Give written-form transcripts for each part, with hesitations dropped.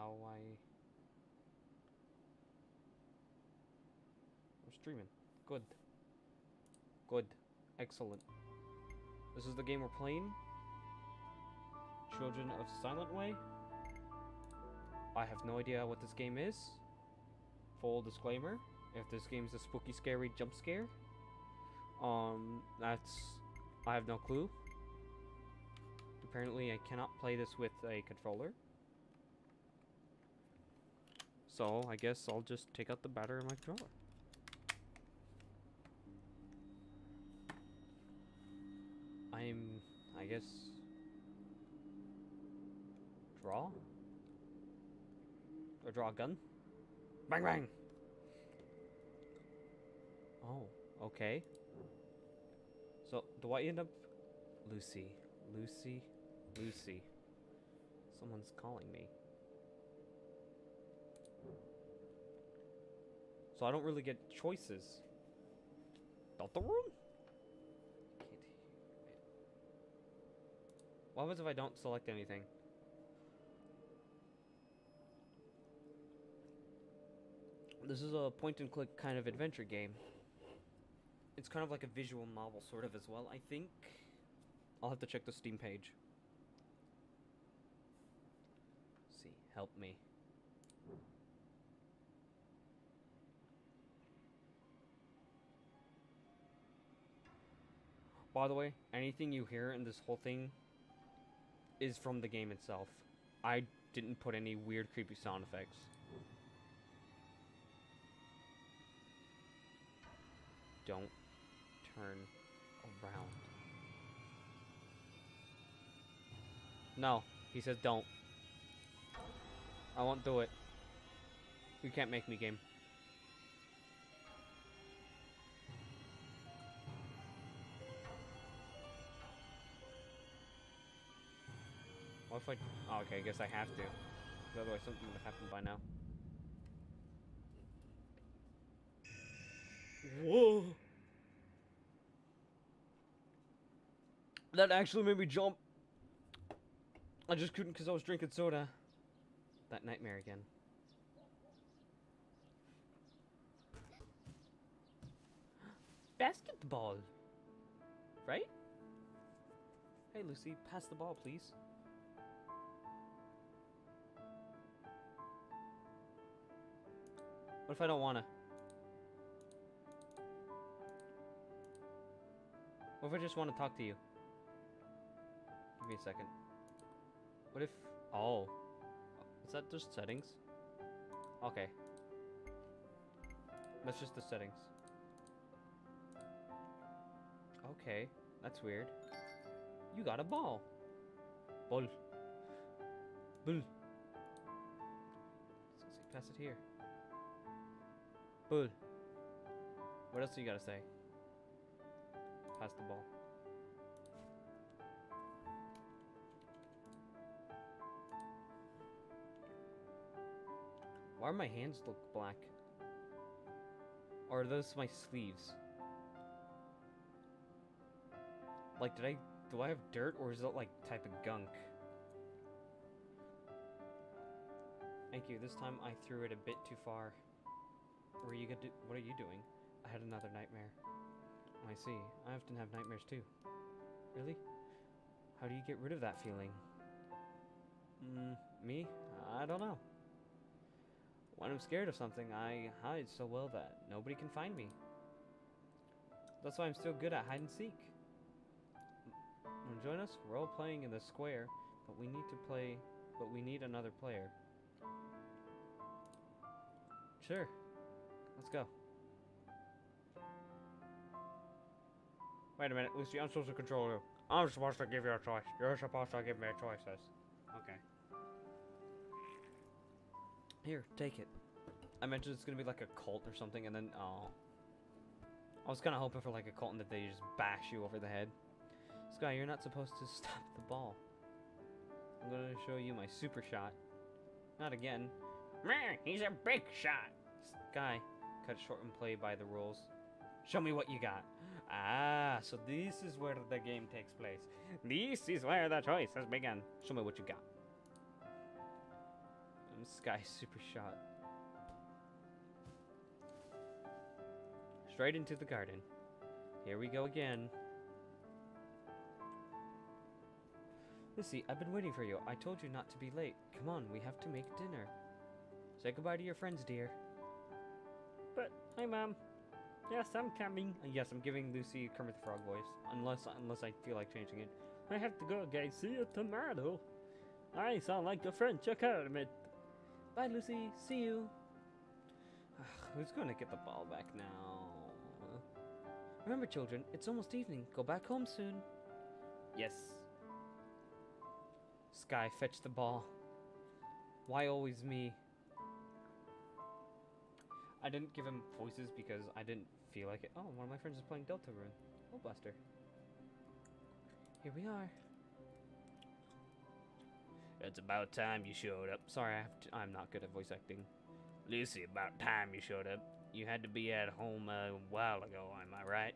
how I... I'm streaming. Good. Good. Excellent. This is the game we're playing. Children of Silent Way. I have no idea what this game is. Full disclaimer. If this game's a spooky, scary jump scare, that's... I have no clue. Apparently, I cannot play this with a controller. So, I guess I'll just take out the battery of my controller. I guess... Draw? Or draw a gun? Bang bang! Oh, okay. So, do I end up... Lucy. Lucy. Lucy. Someone's calling me. So I don't really get choices. Not the room? Can't hear it. What happens if I don't select anything? This is a point-and-click kind of adventure game. It's kind of like a visual novel, sort of, as well, I think. I'll have to check the Steam page. Let's see, help me. By the way, anything you hear in this whole thing is from the game itself. I didn't put any weird, creepy sound effects. Don't turn around. No, he says don't. I won't do it. You can't make me, game. What if I... Oh, okay, I guess I have to. Otherwise something would have happened by now. Whoa! That actually made me jump. I just couldn't because I was drinking soda. That nightmare again. Basketball. Right? Hey, Lucy, pass the ball, please. What if I don't wanna? What if I just want to talk to you? Give me a second. What if... Oh. Is that just settings? Okay. That's just the settings. Okay. That's weird. You got a ball. Ball. Bull. Say, pass it here. Bull. What else do you gotta say? Pass the ball. Why are my hands look black? Or are those my sleeves? Like, do I have dirt, or is it like type of gunk? Thank you. This time I threw it a bit too far. What are you doing? I had another nightmare. I see. I often have nightmares too. Really? How do you get rid of that feeling? Me? I don't know. When I'm scared of something, I hide so well that nobody can find me. That's why I'm still good at hide and seek. Join us? We're all playing in the square, but we need another player. Sure. Let's go. Wait a minute, Lucy, I'm supposed to control you. I'm supposed to give you a choice. You're supposed to give me choices. Okay. Here, take it. I mentioned it's gonna be like a cult or something, and then, oh. I was kinda hoping for like a cult and that they just bash you over the head. Sky, you're not supposed to stop the ball. I'm gonna show you my super shot. Not again. Man, he's a big shot. Sky, cut short and play by the rules. Show me what you got. Ah, so this is where the game takes place. This is where the choice has begun. Show me what you got. Sky super shot. Straight into the garden. Here we go again. Lucy, I've been waiting for you. I told you not to be late. Come on, we have to make dinner. Say goodbye to your friends, dear. But, hi, Mom. Yes, I'm coming. Yes, I'm giving Lucy Kermit the Frog voice. Unless I feel like changing it. I have to go, guys. See you tomorrow. I sound like a French Kermit. Bye, Lucy. See you. Who's going to get the ball back now? Remember, children, it's almost evening. Go back home soon. Yes. Sky, fetch the ball. Why always me? I didn't give him voices because I didn't feel like it. Oh, one of my friends is playing Deltarune. Oh, Buster. Here we are. It's about time you showed up. Sorry, I'm not good at voice acting. Lucy, about time you showed up. You had to be at home a while ago, am I right?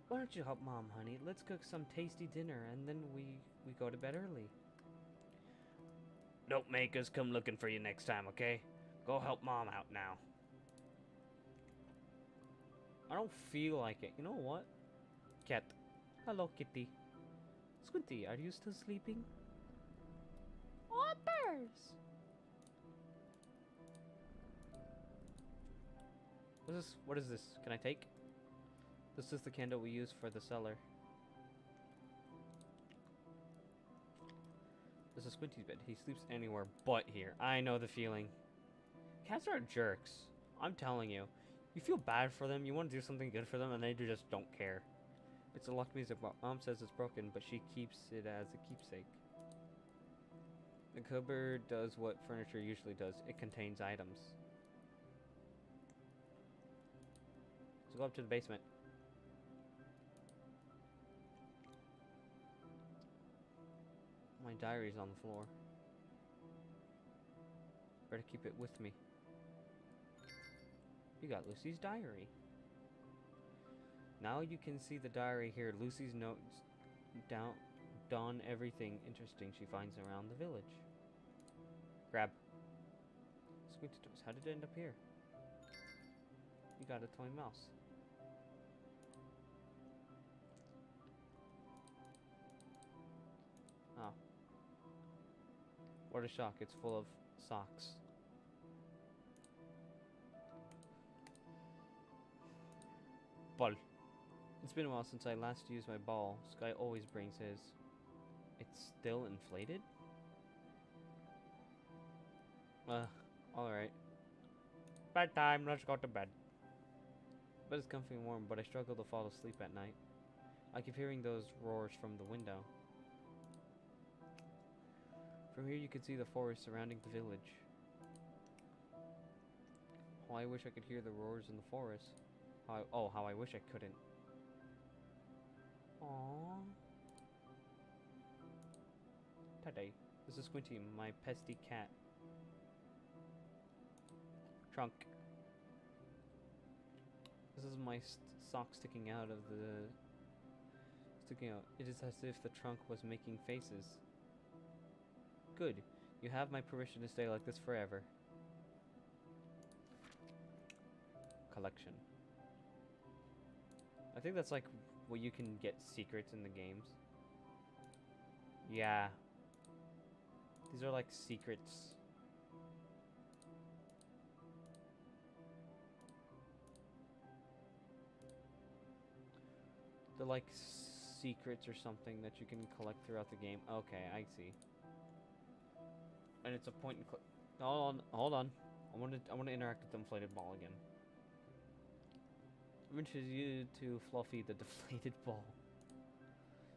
Why don't you help Mom, honey? Let's cook some tasty dinner, and then we go to bed early. Don't make us come looking for you next time, okay? Go help Mom out now. I don't feel like it. You know what? Cat. Hello, kitty. Squinty, are you still sleeping? Oh, birds! What is this? Can I take? This is the candle we use for the cellar. This is Squinty's bed. He sleeps anywhere but here. I know the feeling. Cats are jerks. I'm telling you. You feel bad for them, you want to do something good for them, and they just don't care. It's a locked music box. Mom says it's broken, but she keeps it as a keepsake. The cupboard does what furniture usually does. It contains items. Let's go up to the basement. My diary's on the floor. Better keep it with me. You got Lucy's diary. Now you can see the diary here. Lucy's notes down everything interesting she finds around the village. Grab. Squinty toes. How did it end up here? You got a toy mouse. Oh. What a shock. It's full of socks. Ball. It's been a while since I last used my ball. Sky always brings his. It's still inflated? Alright. Bedtime, let's go to bed. Bed is comfy and warm, but I struggle to fall asleep at night. I keep hearing those roars from the window. From here you can see the forest surrounding the village. Oh, I wish I could hear the roars in the forest. How I wish I couldn't. Aww. Today, this is Squinty, my pesty cat. Trunk. This is my sock sticking out of the... Sticking out. It is as if the trunk was making faces. Good. You have my permission to stay like this forever. Collection. I think that's like where you can get secrets in the games. Yeah. These are like secrets. They're like secrets or something that you can collect throughout the game. Okay, I see. And it's a point and click. Hold on. I want to interact with the inflated ball again. I'm introducing you to Fluffy, the deflated ball,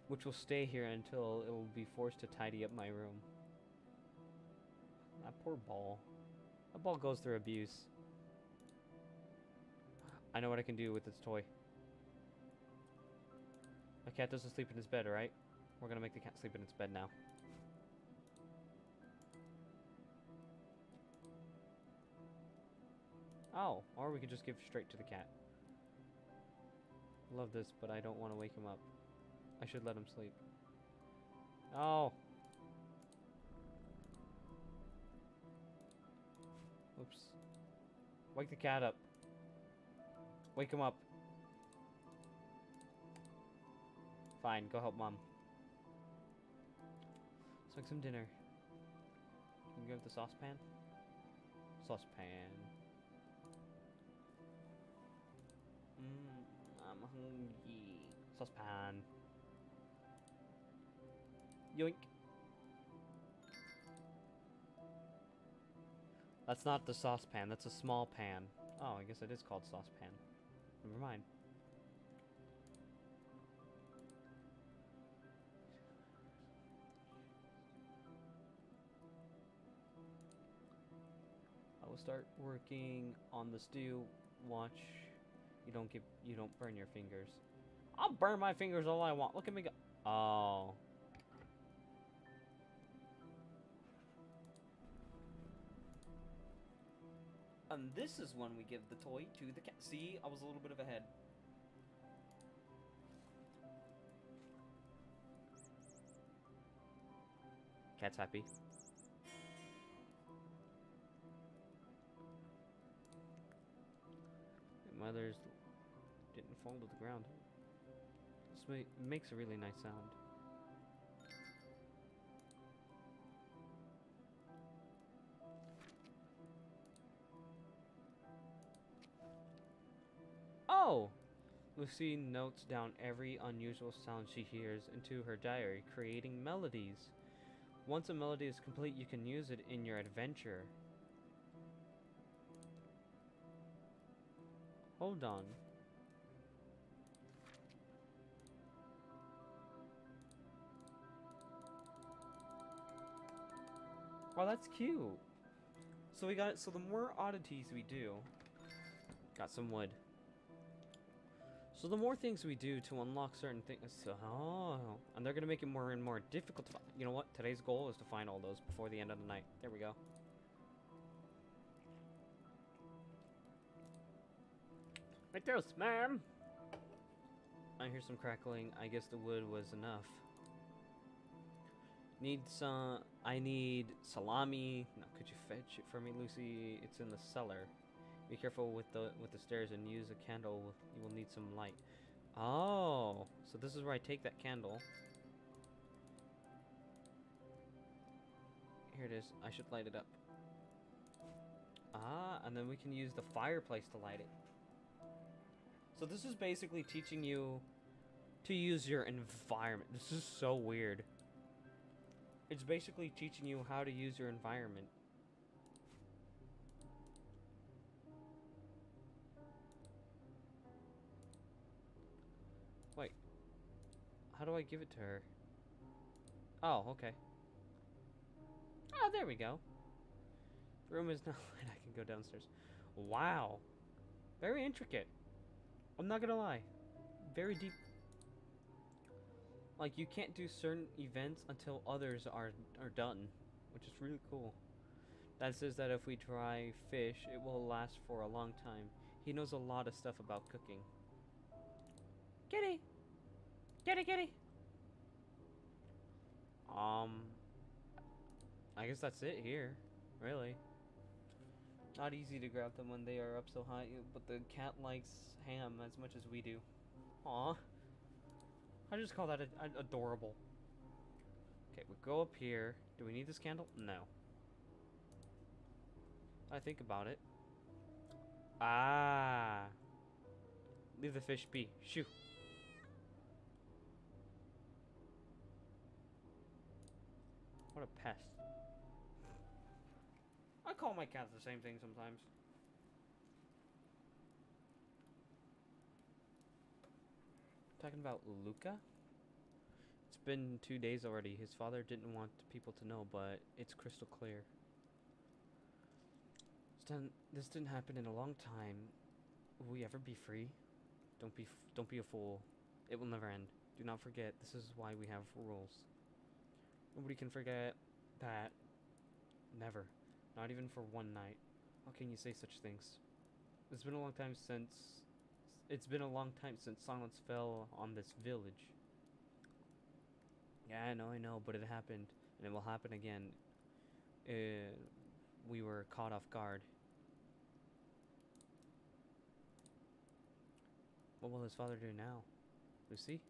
which will stay here until it will be forced to tidy up my room. That poor ball. That ball goes through abuse. I know what I can do with this toy. My cat doesn't sleep in his bed, right? We're gonna make the cat sleep in its bed now. Oh, or we could just give straight to the cat. Love this, but I don't want to wake him up. I should let him sleep. Oh, Oops. Wake the cat up. Wake him up. Fine, go help Mom. Let's make some dinner. Can you grab the saucepan? Saucepan. I'm hungry. Saucepan. Yoink. That's not the saucepan, that's a small pan. Oh, I guess it is called saucepan. Never mind. I will start working on the stew. Watch you don't burn your fingers. I'll burn my fingers all I want. Look at me go. Oh. And this is when we give the toy to the cat. See, I was a little bit of ahead. Cat's happy. My mother's didn't fall to the ground. This makes a really nice sound. Oh! Lucy notes down every unusual sound she hears into her diary, creating melodies. Once a melody is complete, you can use it in your adventure. Hold on. Oh, that's cute. So the more oddities we do, got some wood. So the more things we do to unlock certain things, and they're gonna make it more and more difficult to find. You know what? Today's goal is to find all those before the end of the night. There we go. Right there, ma'am. I hear some crackling. I guess the wood was enough. I need salami. No, could you fetch it for me, Lucy? It's in the cellar. Be careful with the stairs and use a candle. You will need some light. Oh, so this is where I take that candle. Here it is. I should light it up. Ah, and then we can use the fireplace to light it. So this is basically teaching you to use your environment. This is so weird. It's basically teaching you how to use your environment. Wait. How do I give it to her? Oh, okay. Oh, there we go. The room is not lit. I can go downstairs. Wow. Very intricate. I'm not gonna lie. Very deep. Like, you can't do certain events until others are done, which is really cool. That says that if we try fish, it will last for a long time. He knows a lot of stuff about cooking. Kitty! Kitty, kitty! I guess that's it here, really. Not easy to grab them when they are up so high, but the cat likes ham as much as we do. Aw. I just call that adorable. Okay, we go up here. Do we need this candle? No. I think about it. Ah. Leave the fish be. Shoo. What a pest. I call my cats the same thing sometimes. Talking about Luca? It's been 2 days already. His father didn't want people to know, but it's crystal clear. This didn't happen in a long time. Will we ever be free? Don't be a fool. It will never end. Do not forget, this is why we have rules. Nobody can forget that. Never. Not even for one night. How can you say such things? It's been a long time since silence fell on this village. Yeah, I know, but it happened, and it will happen again. We were caught off guard. What will his father do now? Lucy?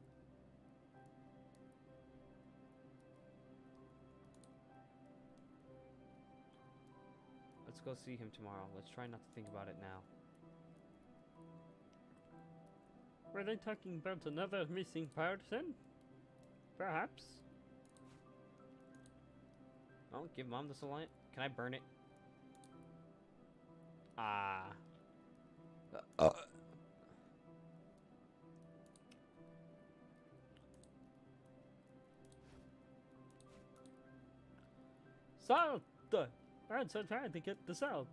Let's go see him tomorrow. Let's try not to think about it now. Were they talking about another missing person? Perhaps. Oh, give Mom the saline. Can I burn it? Ah. Salt! Rats are trying to get the salt.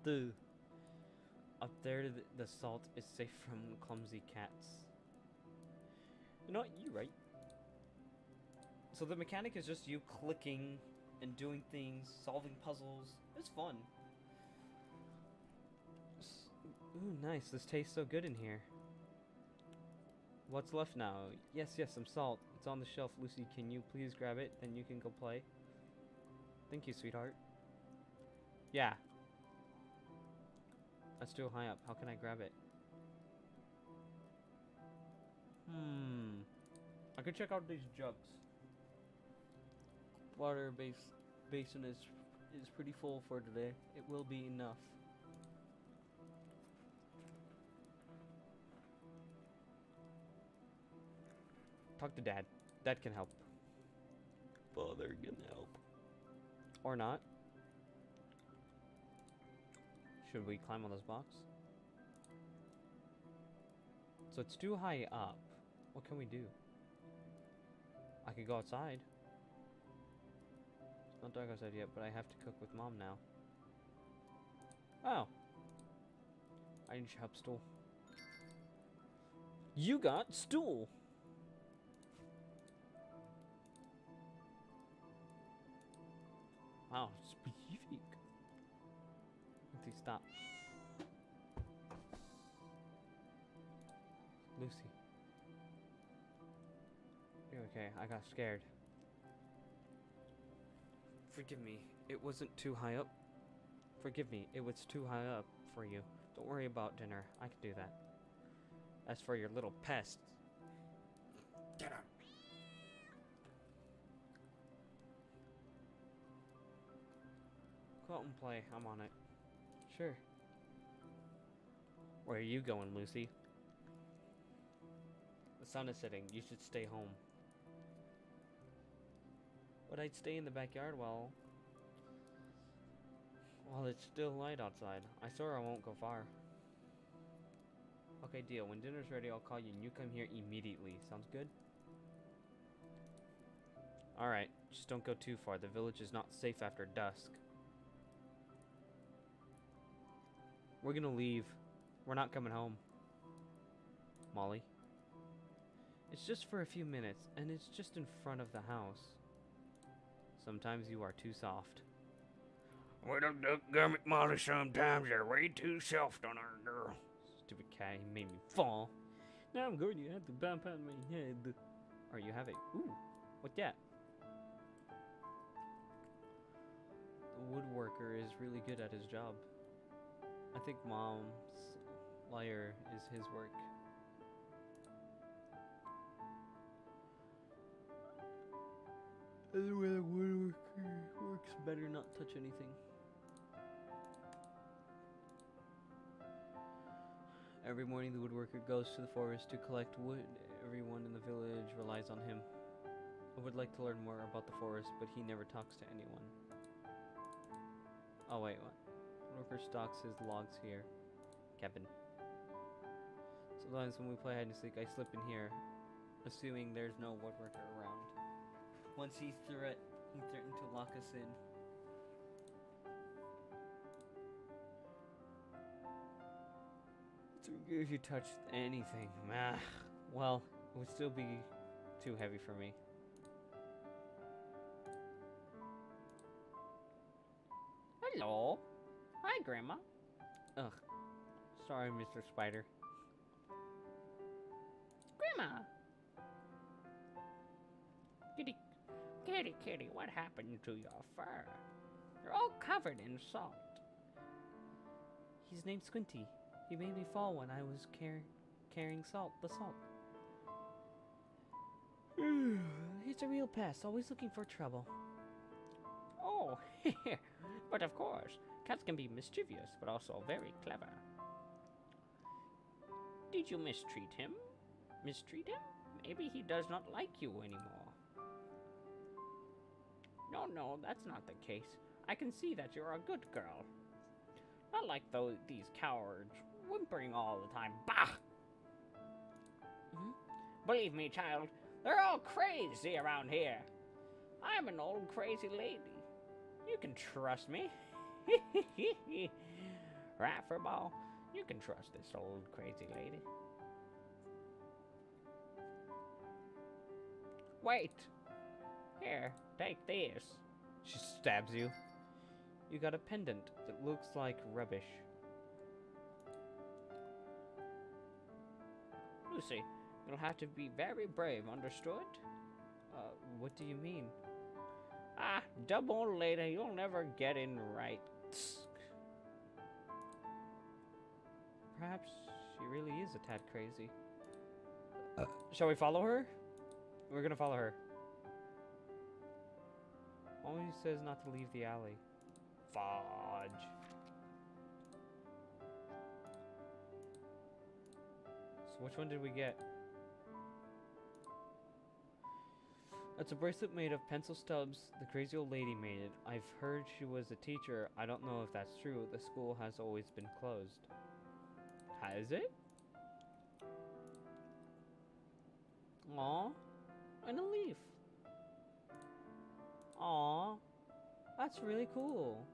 Up there, the salt is safe from clumsy cats. You know what? You're right. So the mechanic is just you clicking and doing things, solving puzzles. It's fun. Ooh, nice. This tastes so good in here. What's left now? Yes, some salt. It's on the shelf. Lucy, can you please grab it? Then you can go play. Thank you, sweetheart. Yeah. That's too high up. How can I grab it? I could check out these jugs. Water basin is pretty full for today. It will be enough. Talk to Dad. Dad can help. Father can help. Or not. Should we climb on this box? So it's too high up. What can we do? I could go outside. It's not dark outside yet, but I have to cook with Mom now. Oh. I need your help, stool. You got stool! Wow, specific. Let's see, stop. Lucy. You're okay, I got scared. Forgive me, it wasn't too high up. Forgive me, it was too high up for you. Don't worry about dinner, I can do that. As for your little pests. Get up! Go out and play, I'm on it. Sure. Where are you going, Lucy? The sun is setting, you should stay home. But I'd stay in the backyard while it's still light outside. I swear I won't go far. Okay, deal. When dinner's ready, I'll call you and you come here immediately. Sounds good? Alright, just don't go too far. The village is not safe after dusk. We're gonna leave. We're not coming home. Molly? It's just for a few minutes, and it's just in front of the house. Sometimes you are too soft. Well, gummit, Molly, sometimes you're way too soft on our girl. Stupid cat, he made me fall. Now I'm going to have to bump on my head. Or you have it. Ooh, what that? The woodworker is really good at his job. I think Mom's lyre is his work. The woodworker works better not touch anything. Every morning the woodworker goes to the forest to collect wood. Everyone in the village relies on him. I would like to learn more about the forest, but he never talks to anyone. Oh wait, what? Woodworker stocks his logs here. Cabin. Sometimes when we play hide and seek, I slip in here, assuming there's no woodworker around. Once he threatened to lock us in. If you touched anything, well, it would still be too heavy for me. Hello. Hi, Grandma. Ugh. Sorry, Mr. Spider. Grandma. Kitty, what happened to your fur? You're all covered in salt. He's named Squinty. He made me fall when I was carrying the salt. He's a real pest, always looking for trouble. Oh, but of course, cats can be mischievous, but also very clever. Did you mistreat him? Mistreat him? Maybe he does not like you anymore. No, that's not the case. I can see that you're a good girl. Not like these cowards, whimpering all the time. Bah! Believe me, child, they're all crazy around here. I'm an old crazy lady. You can trust me. Right, Furball? You can trust this old crazy lady. Wait. Here, take this. She stabs you. You got a pendant that looks like rubbish. Lucy, you'll have to be very brave, understood? What do you mean? Ah, dumb old lady, you'll never get in right. Perhaps she really is a tad crazy. Shall we follow her? We're gonna follow her. Always says not to leave the alley. Fudge. So which one did we get? It's a bracelet made of pencil stubs. The crazy old lady made it. I've heard she was a teacher. I don't know if that's true. The school has always been closed. Has it? Aw. And a leaf. Aw. That's really cool.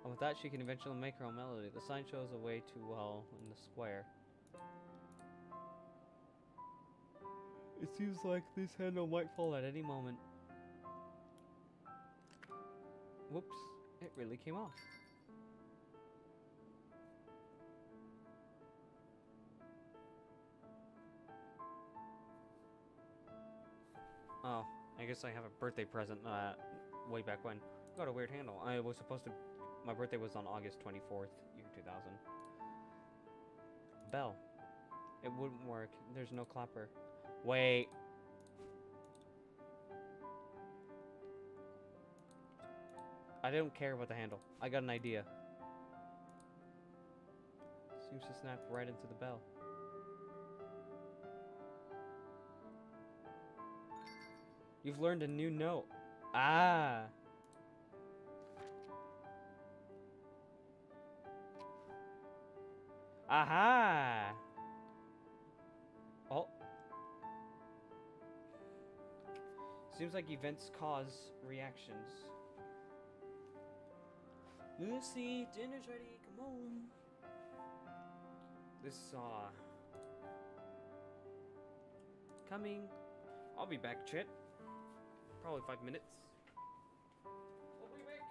And with that, she can eventually make her own melody. The sign shows a way too well in the square. It seems like this handle might fall at any moment. Whoops, it really came off. Oh, I guess I have a birthday present way back when. Got a weird handle. I was supposed to... My birthday was on August 24th, year 2000. Bell. It wouldn't work. There's no clapper. Wait. I don't care about the handle. I got an idea. Seems to snap right into the bell. You've learned a new note. Ah. Aha. Oh. Seems like events cause reactions. Lucy, dinner's ready. Come on. This coming. I'll be back, Chit. Probably 5 minutes. We'll be back.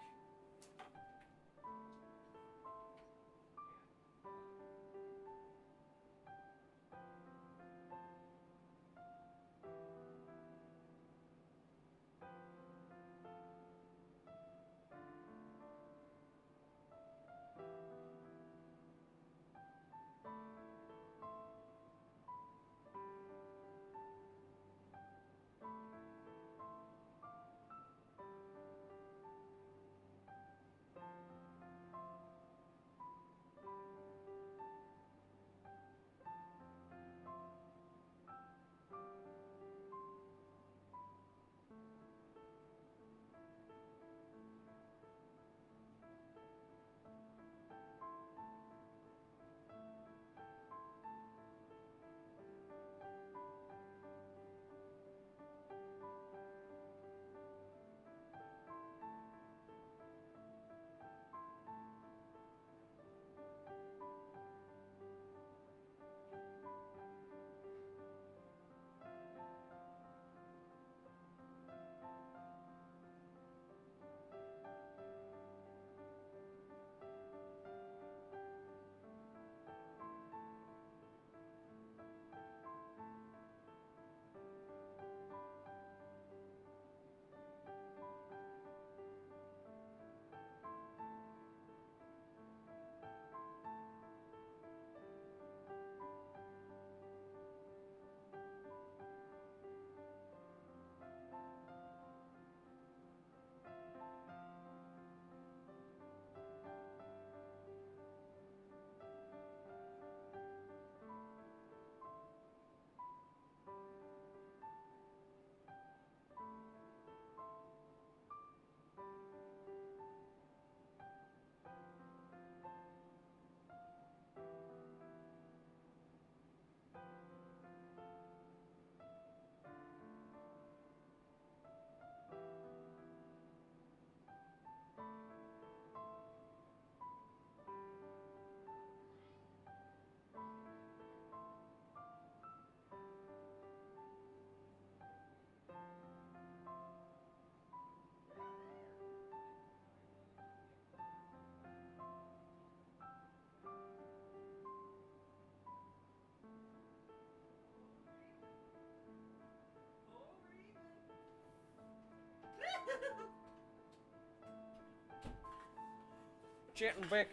Chatting back.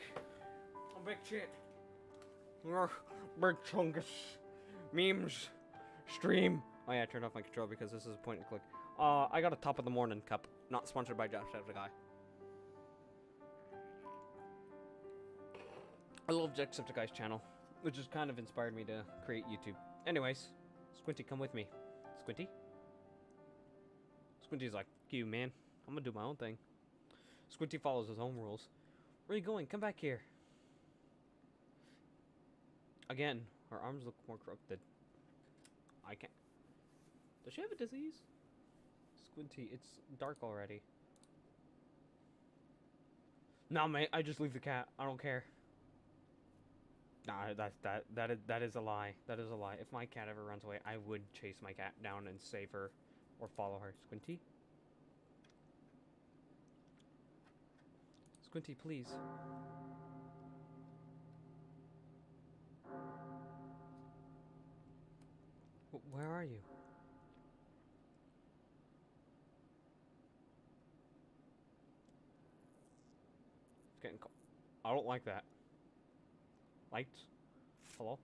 I'm back chat. Big chungus. Memes. Stream. Oh yeah, I turned off my control because this is a point and click. I got a top of the morning cup. Not sponsored by Jacksepticeye. I love Jacksepticeye's channel, which has kind of inspired me to create YouTube. Anyways, Squinty, come with me. Squinty? Squinty's like, you man, I'm gonna do my own thing. Squinty follows his own rules. Where are you going? Come back here. Again, her arms look more crooked. I can't. Does she have a disease? Squinty, it's dark already. No, mate, I just leave the cat. I don't care. Nah, that is a lie. That is a lie. If my cat ever runs away, I would chase my cat down and save her or follow her. Squinty? Squinty, please. Where are you? It's getting cold. I don't like that. Lights? Hello?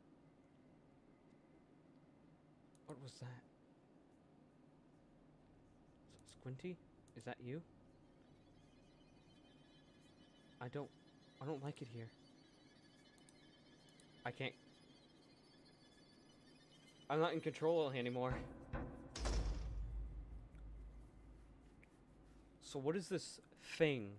What was that? Squinty? Is that you? I don't like it here. I can't. I'm not in control anymore. So what is this thing?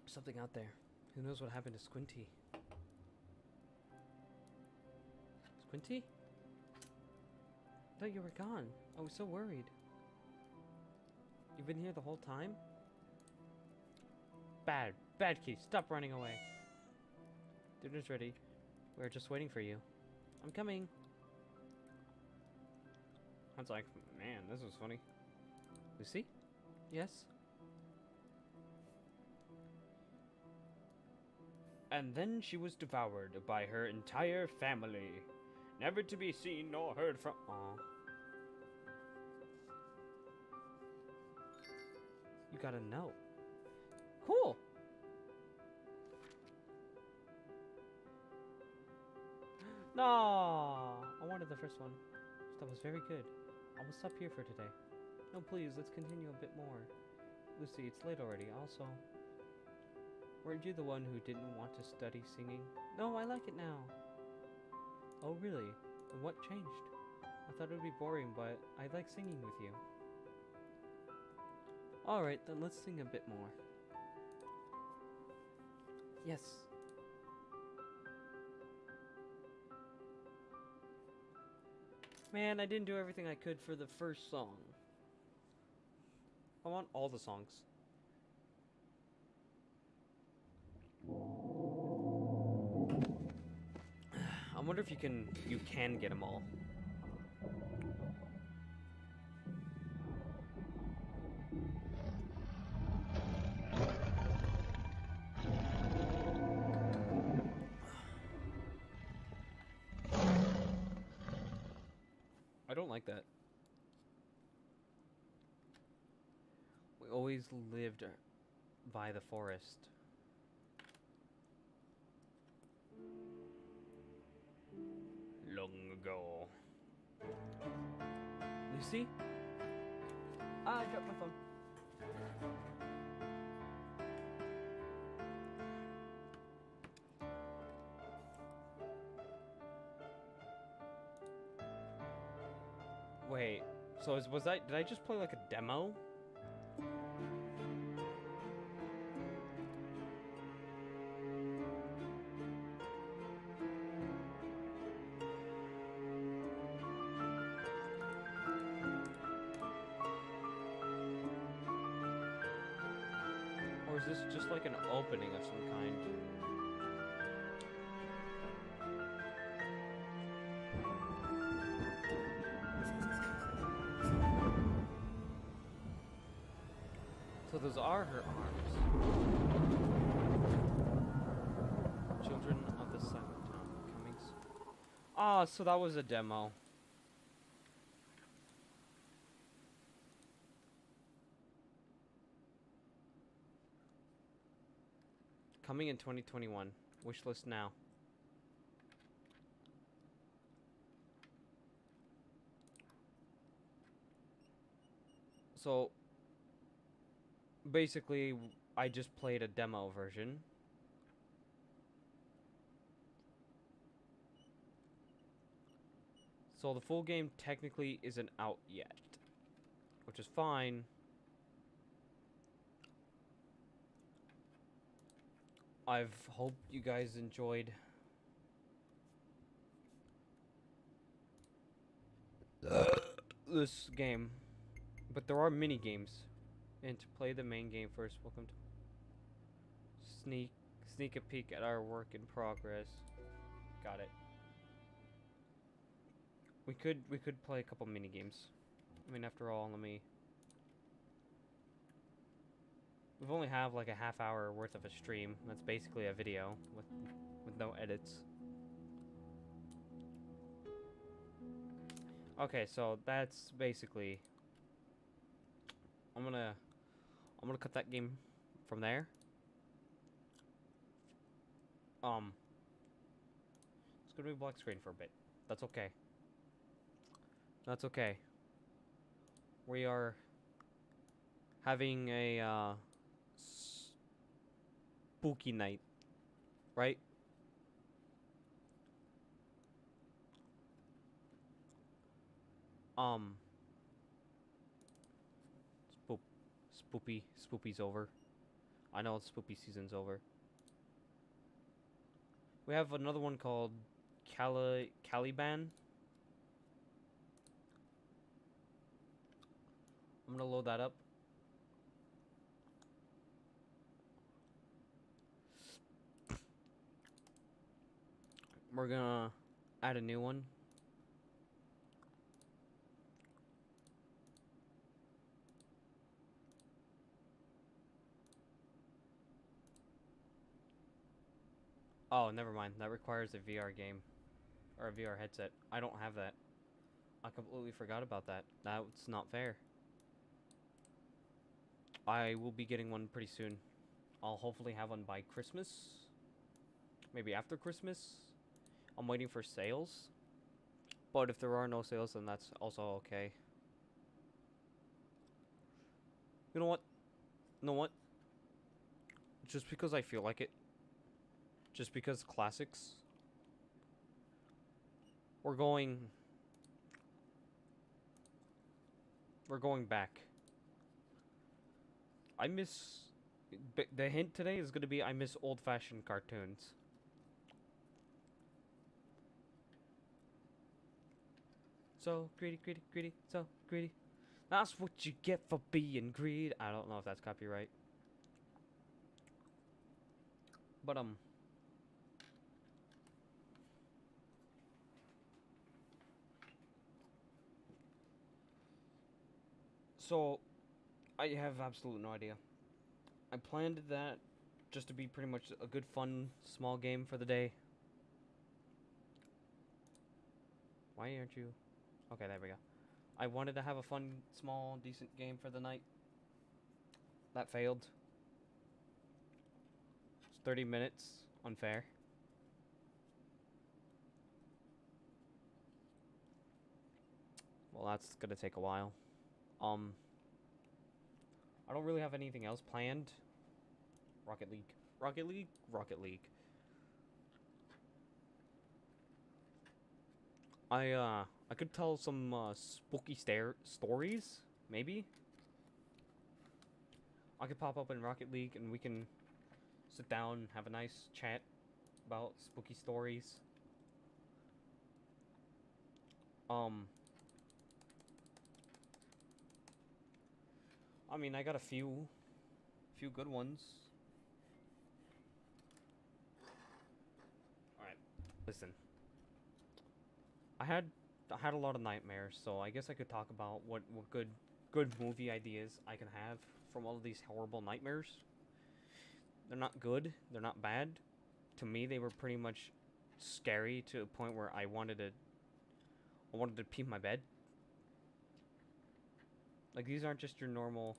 Something out there. Who knows what happened to Squinty? Squinty? I thought you were gone. I was so worried. You've been here the whole time? Bad. Bad key. Stop running away. Dinner's ready. We're just waiting for you. I'm coming. I was like, man, this was funny. Lucy? Yes? And then she was devoured by her entire family. Never to be seen nor heard from. Aw. You got a note. Cool. No, I wanted the first one. That was very good. I will stop here for today. No, please, let's continue a bit more. Lucy, it's late already. Also, weren't you the one who didn't want to study singing? No, I like it now. Oh, really? And what changed? I thought it would be boring, but I like singing with you. Alright, then let's sing a bit more. Yes. Man, I didn't do everything I could for the first song. I want all the songs. I wonder if you can get them all. I don't like that. We always lived by the forest. Long ago. Lucy? I dropped my phone. Wait, so was that, did I just play like a demo? Or is this just like an opening of some kind? So those are her arms. Children of the silentown coming. Ah, so that was a demo. Coming in 2021. Wish list now. So, basically, I just played a demo version. So the full game technically isn't out yet, which is fine. I've hope you guys enjoyed this game, but there are mini games, and to play the main game first, welcome to sneak a peek at our work in progress. Got it. We could play a couple mini games. I mean, after all, we've only have like a half hour worth of a stream. That's basically a video with no edits. Okay, so that's basically I'm gonna cut that game from there. It's gonna be black screen for a bit. That's okay. That's okay. We are having a spooky night, right? Spoopy's over. I know spoopy season's over. We have another one called Caliban. I'm gonna load that up. We're gonna add a new one. Oh, never mind. That requires a VR game. Or a VR headset. I don't have that. I completely forgot about that. That's not fair. I will be getting one pretty soon. I'll hopefully have one by Christmas. Maybe after Christmas. I'm waiting for sales. But if there are no sales, then that's also okay. You know what? You know what? Just because I feel like it. Just because classics. We're going back. I miss... The hint today is going to be I miss old-fashioned cartoons. So greedy, greedy, greedy, so greedy. That's what you get for being greedy. I don't know if that's copyright. But, so, I have absolute no idea. I planned that just to be pretty much a good, fun, small game for the day. Why aren't you... Okay, there we go. I wanted to have a fun, small, decent game for the night. That failed. It's 30 minutes. Unfair. Well, that's gonna take a while. I don't really have anything else planned. Rocket League. Rocket League? Rocket League. I could tell some, spooky stories, maybe? I could pop up in Rocket League and we can sit down, have a nice chat about spooky stories. I mean, I got a few good ones. Alright, listen. I had a lot of nightmares, so I guess I could talk about what good movie ideas I can have from all of these horrible nightmares. They're not good, they're not bad. To me, they were pretty much scary to a point where I wanted to pee my bed. Like, these aren't just your normal...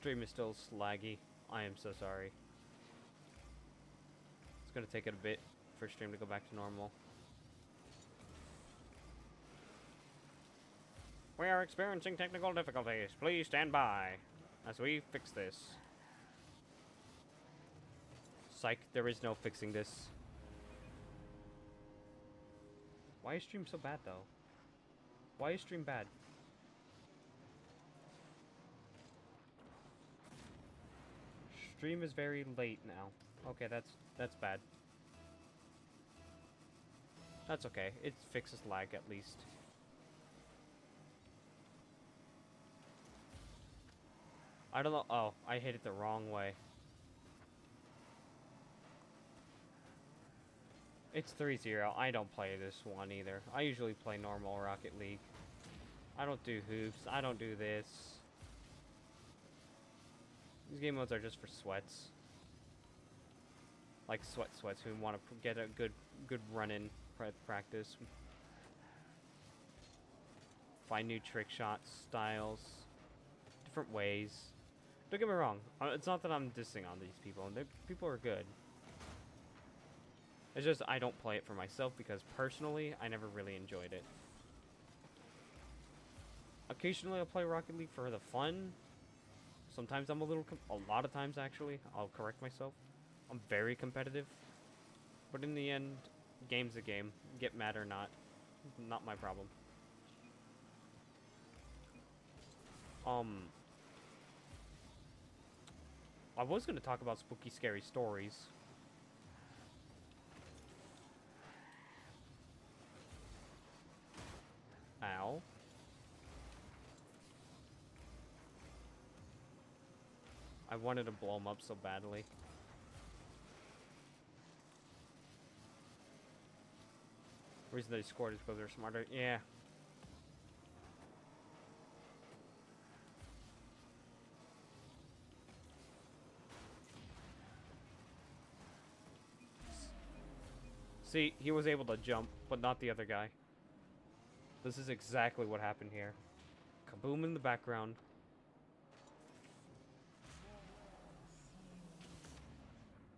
Stream is still slaggy. I am so sorry. It's gonna take it a bit for stream to go back to normal. We are experiencing technical difficulties. Please stand by as we fix this. Psych, there is no fixing this. Why is stream so bad though? Why is stream bad? Stream is very late now. Okay, that's bad. That's okay. It fixes lag at least. I don't know. Oh, I hit it the wrong way. It's 3-0. I don't play this one either. I usually play normal Rocket League. I don't do hoops. I don't do this. These game modes are just for sweats. Like sweats who want to get a good run-in practice. Find new trick shots, styles, different ways. Don't get me wrong. It's not that I'm dissing on these people. People are good. It's just I don't play it for myself because personally, I never really enjoyed it. Occasionally, I'll play Rocket League for the fun. Sometimes I'm a lot of times actually, I'll correct myself. I'm very competitive. But in the end, game's a game. Get mad or not. Not my problem. I was going to talk about spooky, scary stories. Ow. I wanted to blow them up so badly. The reason they scored is because they're smarter. Yeah. See, he was able to jump, but not the other guy. This is exactly what happened here. Kaboom in the background.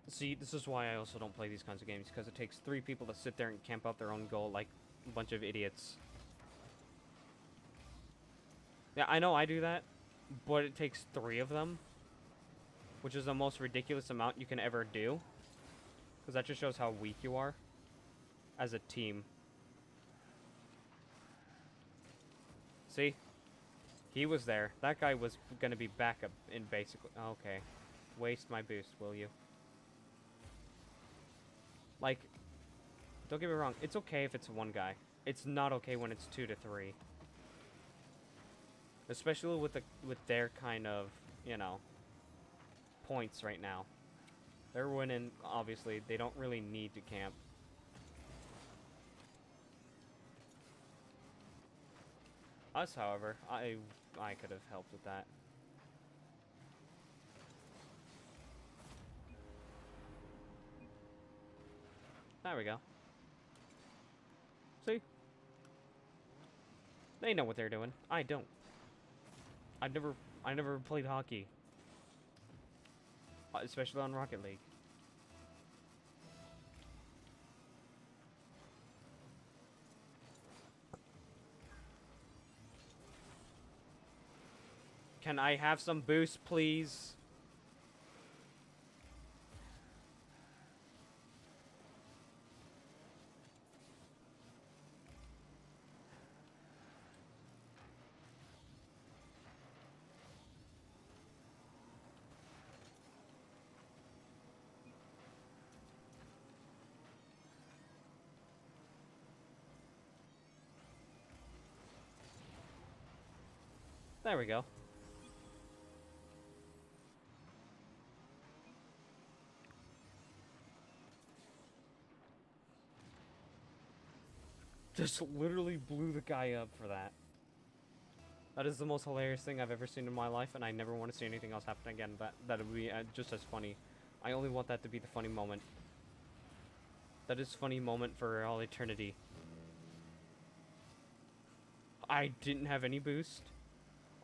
See, this is why I also don't play these kinds of games, because it takes 3 people to sit there and camp out their own goal like a bunch of idiots. Yeah, I know I do that, but it takes 3 of them, which is the most ridiculous amount you can ever do, because that just shows how weak you are as a team. See? He was there. That guy was gonna be backup in basically... Okay. Waste my boost, will you? Like, don't get me wrong. It's okay if it's one guy. It's not okay when it's 2 to 3. Especially with their kind of, you know, points right now. They're winning, obviously. They don't really need to camp. Us, however, I could have helped with that. There we go. See? They know what they're doing. I don't. I never played hockey. Especially on Rocket League. Can I have some boost, please? There we go. Just literally blew the guy up for that. That is the most hilarious thing I've ever seen in my life, and I never want to see anything else happen again. That would be just as funny. I only want that to be the funny moment. That is funny moment for all eternity. I didn't have any boost.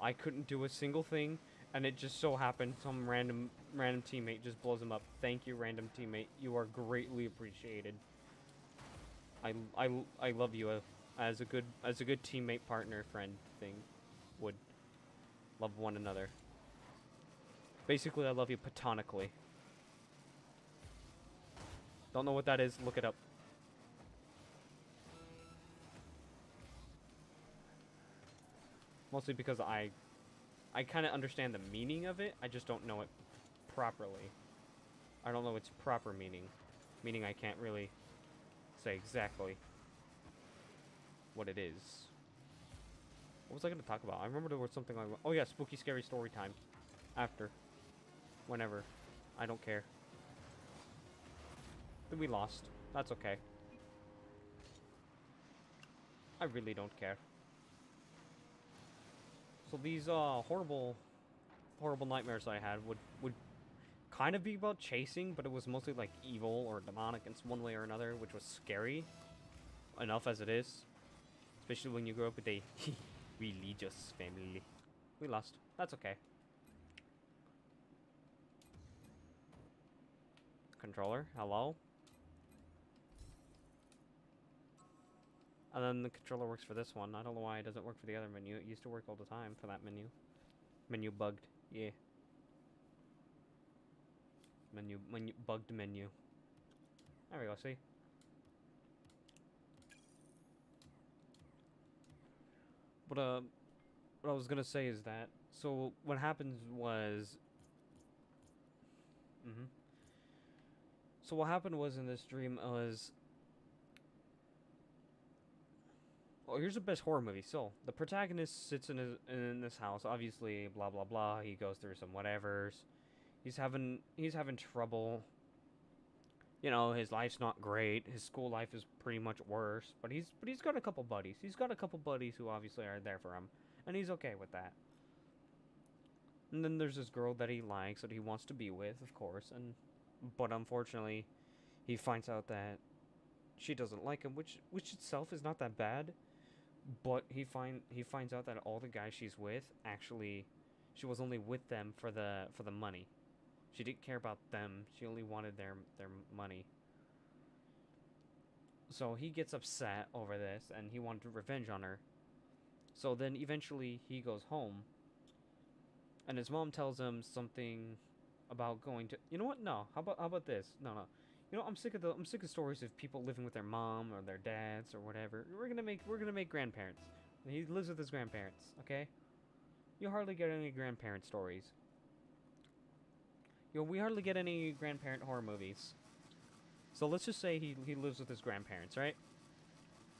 I couldn't do a single thing, and it just so happened some random teammate just blows him up. Thank you, random teammate. You are greatly appreciated. I love you as a good teammate, partner, friend thing would love one another. Basically, I love you platonically. Don't know what that is? Look it up. Mostly because I kind of understand the meaning of it. I just don't know it properly. I don't know its proper meaning. Meaning I can't really say exactly what it is. What was I going to talk about? I remember there was something like... Oh yeah, spooky scary story time. After. Whenever. I don't care. We lost. That's okay. I really don't care. So these horrible nightmares I had would kind of be about chasing, but it was mostly like evil or demonic in one way or another, which was scary enough as it is. Especially when you grow up with a religious family. We lost. That's okay. Controller, hello? And then the controller works for this one. I don't know why it doesn't work for the other menu. It used to work all the time for that menu. Menu bugged. Yeah. Bugged menu. There we go, see? But, what I was gonna say is that, so what happened was... So what happened was in this dream was... Oh, here's the best horror movie. So, the protagonist sits in this house, obviously, blah, blah, blah. He goes through some whatevers. He's having trouble. You know, his life's not great. His school life is pretty much worse. But he's got a couple buddies. He's got a couple buddies who obviously are there for him. And he's okay with that. And then there's this girl that he likes, that he wants to be with, of course. But unfortunately, he finds out that she doesn't like him, which itself is not that bad. But he finds out that all the guys she's with, actually, she was only with them for the money. She didn't care about them. She only wanted their money. So he gets upset over this, and he wanted revenge on her. So then eventually he goes home, and his mom tells him something about going to... You know what? No. How about this? No. You know, I'm sick of stories of people living with their mom or their dads or whatever. We're gonna make grandparents. He lives with his grandparents, okay? You hardly get any grandparent stories. You know, we hardly get any grandparent horror movies. So let's just say he lives with his grandparents, right?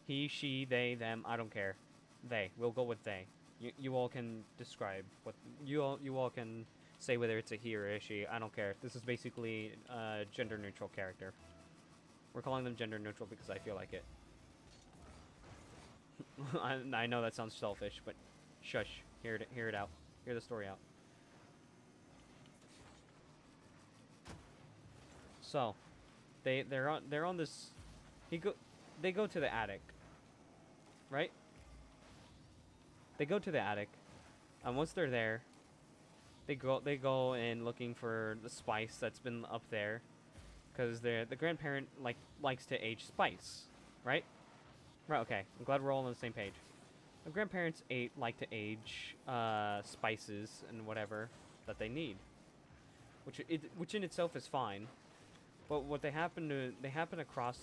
He, she, they, them, I don't care. They. We'll go with they. You all can describe what... You all can... say whether it's a he or a she, I don't care. This is basically a gender-neutral character. We're calling them gender-neutral because I feel like it. I know that sounds selfish, but shush. Hear it out. Hear the story out. So, they're on this... They go to the attic. Right? They go to the attic. And once they're there... They go in looking for the spice that's been up there, because the grandparent likes to age spice, right? Right. Okay. I'm glad we're all on the same page. The grandparents like to age spices and whatever that they need, which in itself is fine. But what they happen across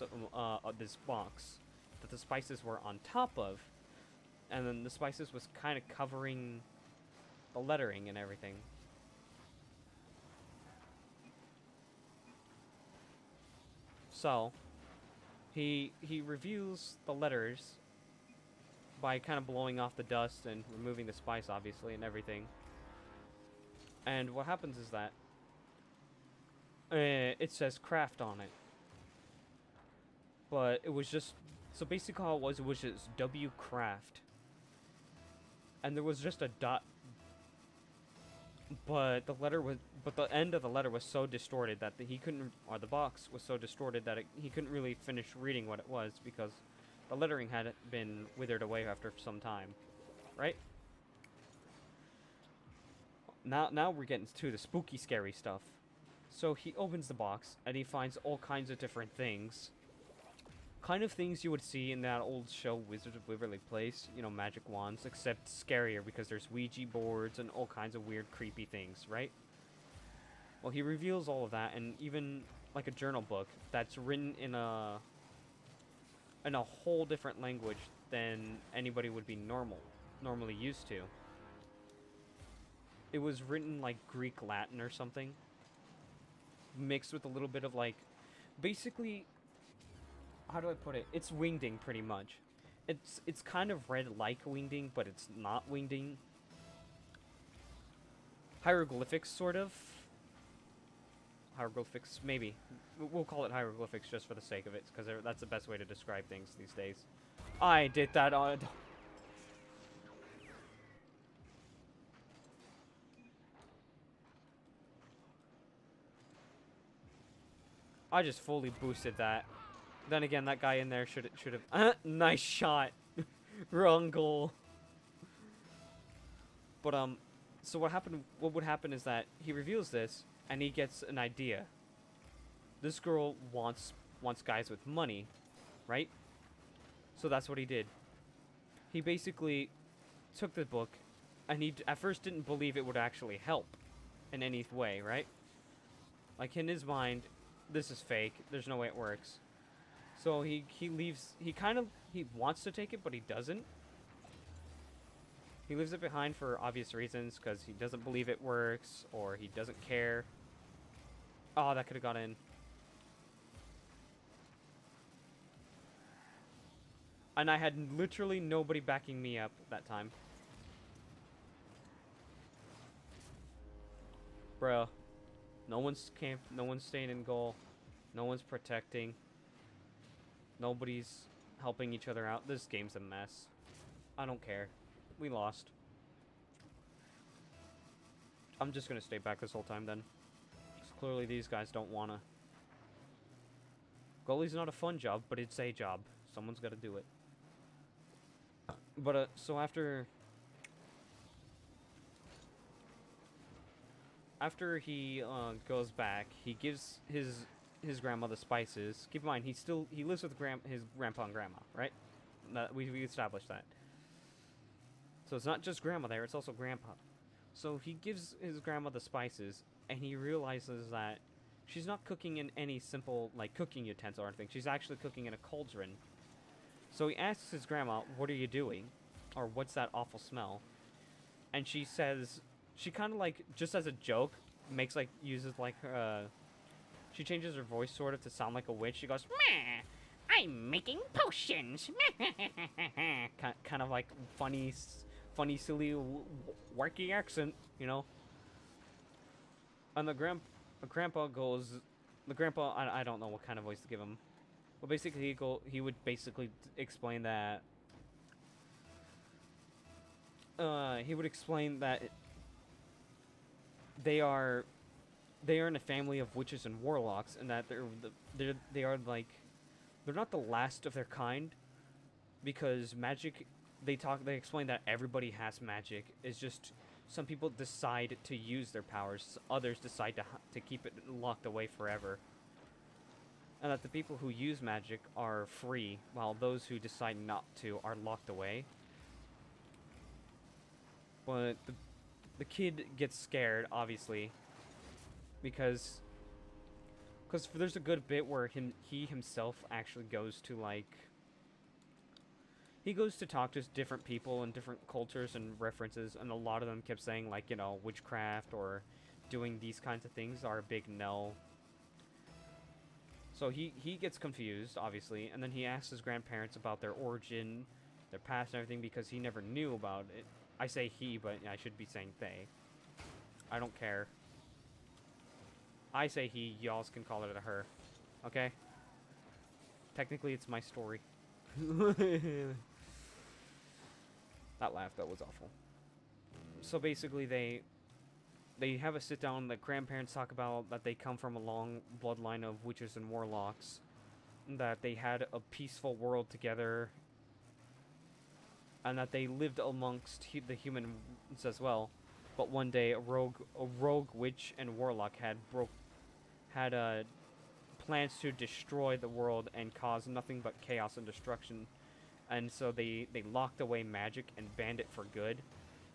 this box that the spices were on top of, and then the spices was kind of covering the lettering and everything. So, he reviews the letters by kind of blowing off the dust and removing the spice, obviously, and everything. And what happens is that it says craft on it. But it was just... So basically how it was just W craft. And there was just a dot... But the end of the letter was so distorted that he couldn't, or the box was so distorted that he couldn't really finish reading what it was because the lettering had been withered away after some time, right? Now we're getting to the spooky, scary stuff. So he opens the box, and he finds all kinds of different things. Kind of things you would see in that old show, Wizards of Waverly Place. You know, magic wands, except scarier because there's Ouija boards and all kinds of weird, creepy things, right? Well, he reveals all of that, and even, like, a journal book that's written in a whole different language than anybody would be normally used to. It was written like Greek Latin or something, mixed with a little bit of like, basically, how do I put it? It's wingding pretty much. It's kind of read like wingding, but it's not wingding. Hieroglyphics, sort of. Hieroglyphics, maybe. We'll call it hieroglyphics just for the sake of it, because that's the best way to describe things these days. I did that on... I just fully boosted that. Then again, that guy in there should have... nice shot! Wrong goal. But, so what would happen is that he reveals this, and he gets an idea. This girl wants guys with money, right? So that's what he did. He basically took the book, and he at first didn't believe it would actually help in any way, right? Like, in his mind, this is fake. There's no way it works. So he leaves. He wants to take it, but he doesn't. He leaves it behind for obvious reasons, because he doesn't believe it works, or he doesn't care. Oh, that could have got in. And I had literally nobody backing me up that time. Bruh. No one's staying in goal. No one's protecting. Nobody's helping each other out. This game's a mess. I don't care. We lost. I'm just gonna stay back this whole time then. Because clearly these guys don't wanna. Goalie's not a fun job, but it's a job. Someone's gotta do it. But, so after he, goes back, he gives his grandma the spices. Keep in mind, he lives with his grandpa and grandma, right? We established that. So it's not just grandma there, it's also grandpa. So he gives his grandma the spices, and he realizes that she's not cooking in any simple, like, cooking utensil or anything. She's actually cooking in a cauldron. So he asks his grandma, "What are you doing?" Or, "What's that awful smell?" And she says, she kind of like, just as a joke, uses like, she changes her voice sort of to sound like a witch. She goes, Meh, I'm making potions. kind of like funny, silly, wacky accent, you know? And the grandpa goes, I don't know what kind of voice to give him. Well, basically, he would basically explain that, he would explain that they are in a family of witches and warlocks, and that they are like, they're not the last of their kind, because magic, they explain that everybody has magic. It's just some people decide to use their powers, others decide to keep it locked away forever. And that the people who use magic are free, while those who decide not to are locked away. But the kid gets scared, obviously, because there's a good bit where he himself actually goes to, like, he goes to talk to different people and different cultures and references, and a lot of them kept saying, like, you know, witchcraft or doing these kinds of things are a big no. So he gets confused, obviously, and then he asks his grandparents about their origin, their past and everything, because he never knew about it. I say he, but I should be saying they. I don't care. I say he, y'all can call it a her. Okay? Technically, it's my story. That laugh, that was awful. So basically, they have a sit down. The grandparents talk about that they come from a long bloodline of witches and warlocks, that they had a peaceful world together, and that they lived amongst the humans as well. But one day, a rogue witch and warlock had plans to destroy the world and cause nothing but chaos and destruction. And so they locked away magic and banned it for good.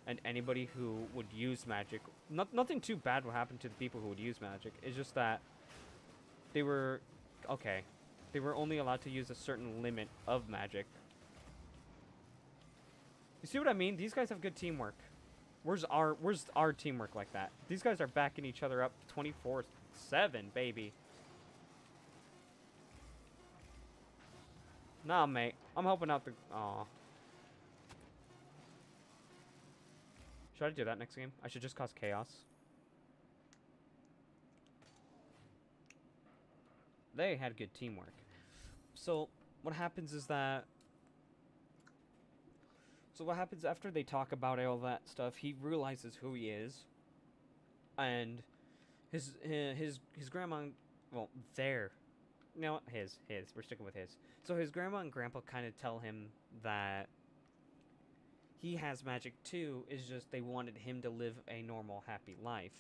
And anybody who would use magic, nothing too bad would happen to the people who would use magic. It's just that they were, okay, they were only allowed to use a certain limit of magic. You see what I mean? These guys have good teamwork. Where's our teamwork like that? These guys are backing each other up 24/7, baby. Nah, mate. I'm helping out the... Aw. Should I do that next game? I should just cause chaos. They had good teamwork. So, what happens is that... So what happens after they talk about all that stuff, he realizes who he is. And his grandma... Well, their... No, his. We're sticking with his. So his grandma and grandpa kind of tell him that he has magic too, it's just they wanted him to live a normal, happy life.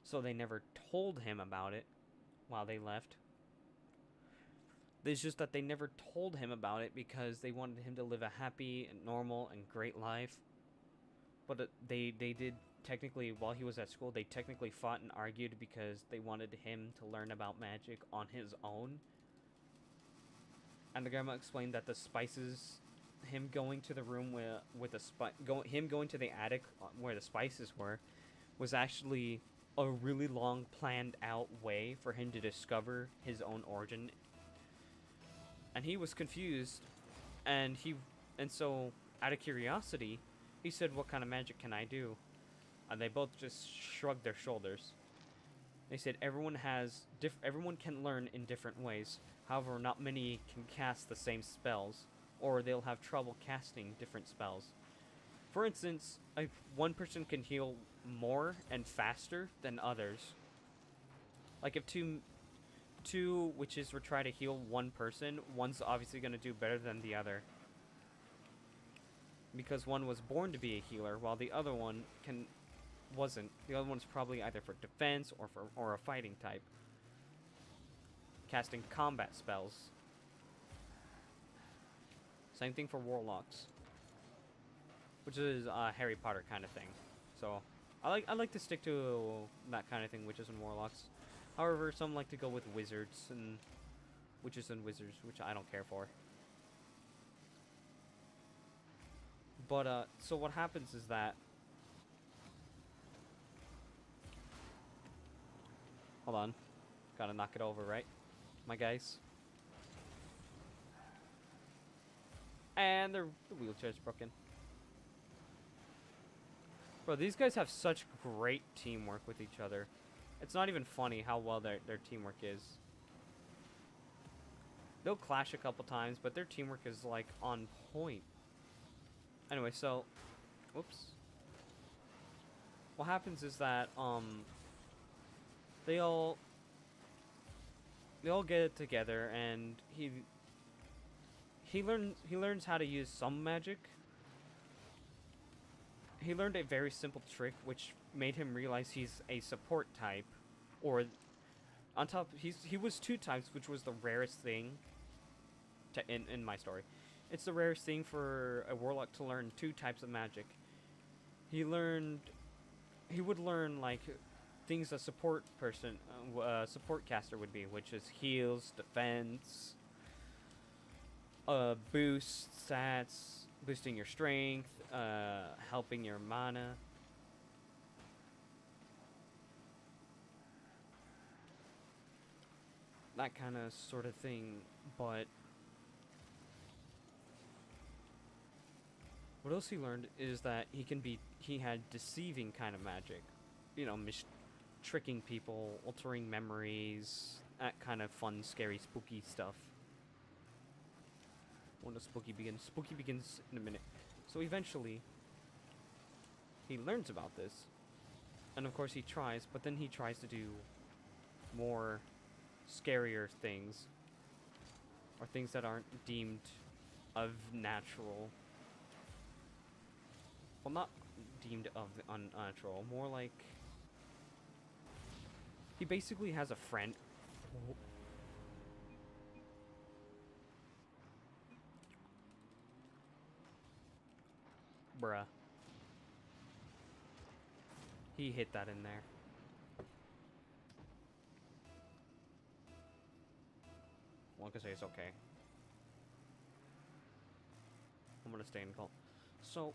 So they never told him about it while they left. It's just that they never told him about it because they wanted him to live a happy and normal and great life. But they did technically, while he was at school, they technically fought and argued because they wanted him to learn about magic on his own. And the grandma explained that the spices, him going to the room him going to the attic where the spices were, was actually a really long planned out way for him to discover his own origin. And he was confused, and so out of curiosity, he said, "What kind of magic can I do?" And they both just shrugged their shoulders. They said everyone can learn in different ways. However, not many can cast the same spells, or they'll have trouble casting different spells. For instance, one person can heal more and faster than others. Like if two witches were trying to heal one person, one's obviously going to do better than the other. Because one was born to be a healer, while the other one wasn't. The other one's probably either for defense or a fighting type. Casting combat spells. Same thing for warlocks, which is a Harry Potter kind of thing. So I like to stick to that kind of thing, witches and warlocks. However, some like to go with wizards and witches and wizards, which I don't care for. But so what happens is that, hold on, gotta knock it over, right, my guys? And the wheelchair's broken. Bro, these guys have such great teamwork with each other. It's not even funny how well their teamwork is. They'll clash a couple times, but their teamwork is, like, on point. Anyway, so... Whoops. What happens is that, they all get together, and he learns how to use some magic. He learned a very simple trick, which made him realize he's a support type, or on top, he was 2 types, which was the rarest thing in my story. It's the rarest thing for a warlock to learn 2 types of magic. He would learn like things a support caster would be, which is heals, defense, boost stats, boosting your strength, helping your mana. That kind of sort of thing, but what else he learned is that he had deceiving kind of magic. You know, tricking people, altering memories, that kind of fun, scary, spooky stuff. When does spooky begin? Spooky begins in a minute. So eventually, he learns about this. And of course he tries, but then he tries to do more scarier things. Or things that aren't deemed of natural. Well, deemed of unnatural. More like he basically has a friend. Bruh. He hit that in there. Well, I can say it's okay. I'm gonna stay in cult. So,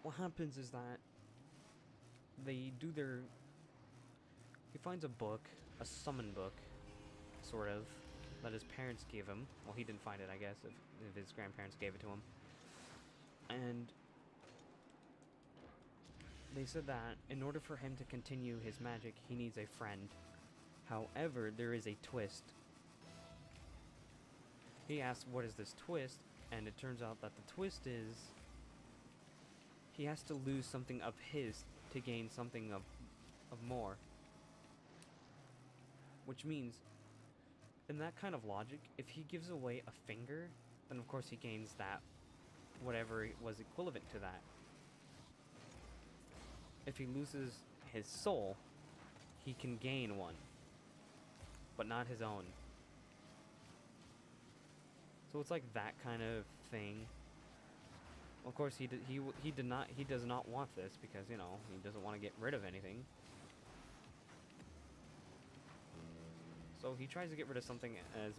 what happens is that they do their. He finds a book, a summon book, sort of, that his parents gave him. Well, he didn't find it, I guess, if his grandparents gave it to him. And they said that in order for him to continue his magic, he needs a friend. However, there is a twist. He asks, what is this twist? And it turns out that the twist is he has to lose something of his to gain something of more. Which means, in that kind of logic, if he gives away a finger, then of course he gains that, whatever was equivalent to that. If he loses his soul, he can gain one, but not his own. So it's like that kind of thing. Of course, he does not want this because, you know, he doesn't want to get rid of anything. So he tries to get rid of something as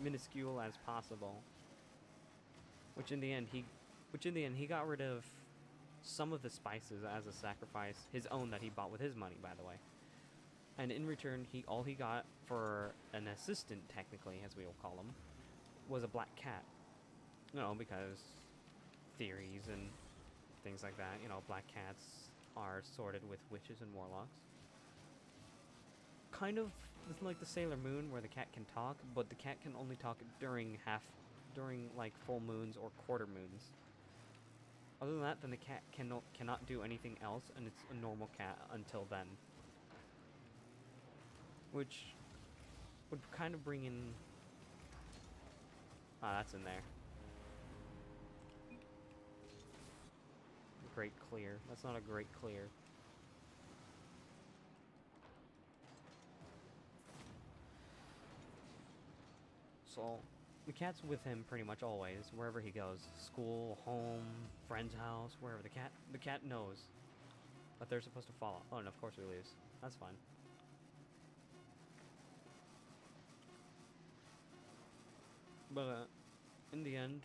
minuscule as possible. Which in the end he got rid of some of the spices as a sacrifice, his own that he bought with his money, by the way. And in return, all he got for an assistant, technically, as we will call him, was a black cat. You know, because theories and things like that, you know, black cats are sorted with witches and warlocks. Kind of like the Sailor Moon, where the cat can talk, but the cat can only talk during like full moons or quarter moons. Other than that, then the cat cannot do anything else, and it's a normal cat until then. Which would kind of bring in... Ah, that's in there. Great clear. That's not a great clear. So, the cat's with him pretty much always, wherever he goes. School, home, friend's house, wherever. The cat knows that they're supposed to follow. Oh, and of course he leaves. That's fine. But, in the end,